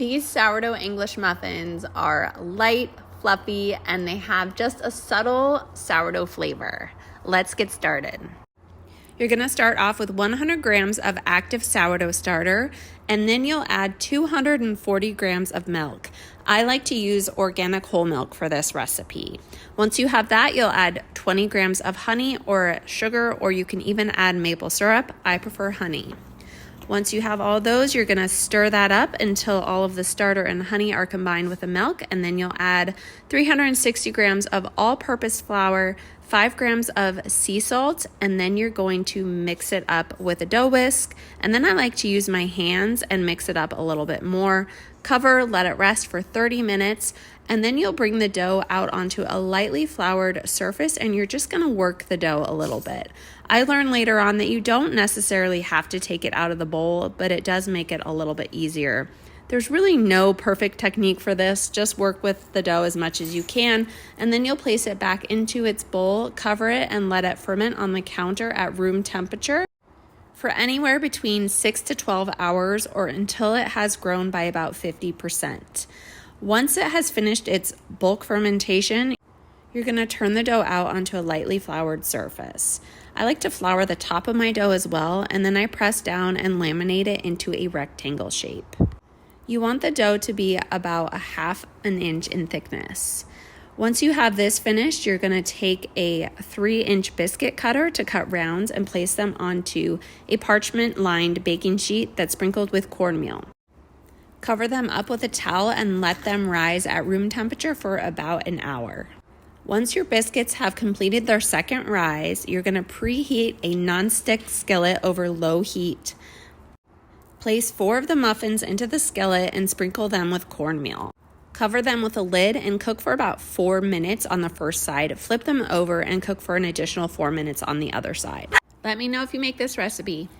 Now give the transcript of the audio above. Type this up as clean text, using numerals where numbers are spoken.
These sourdough English muffins are light, fluffy, and they have just a subtle sourdough flavor. Let's get started. You're going to start off with 100 grams of active sourdough starter, and then you'll add 240 grams of milk. I like to use organic whole milk for this recipe. Once you have that, you'll add 20 grams of honey or sugar, or you can even add maple syrup. I prefer honey. Once you have all those, you're going to stir that up until all of the starter and honey are combined with the milk, and then you'll add 360 grams of all-purpose flour, 5 grams of sea salt, and then you're going to mix it up with a dough whisk. And then I like to use my hands and mix it up a little bit more. Cover, let it rest for 30 minutes, and then you'll bring the dough out onto a lightly floured surface, and you're just going to work the dough a little bit. I learned later on that you don't necessarily have to take it out of the bowl, but it does make it a little bit easier. There's really no perfect technique for this. Just work with the dough as much as you can, and then you'll place it back into its bowl, cover it, and let it ferment on the counter at room temperature for anywhere between 6 to 12 hours or until it has grown by about 50%. Once it has finished its bulk fermentation, you're going to turn the dough out onto a lightly floured surface. I like to flour the top of my dough as well, and then I press down and laminate it into a rectangle shape. You want the dough to be about 1/2 inch in thickness. Once you have this finished, you're going to take a 3-inch biscuit cutter to cut rounds and place them onto a parchment-lined baking sheet that's sprinkled with cornmeal. Cover them up with a towel and let them rise at room temperature for about an hour. Once your biscuits have completed their second rise, you're going to preheat a nonstick skillet over low heat. Place 4 of the muffins into the skillet and sprinkle them with cornmeal. Cover them with a lid and cook for about 4 minutes on the first side. Flip them over and cook for an additional 4 minutes on the other side. Let me know if you make this recipe.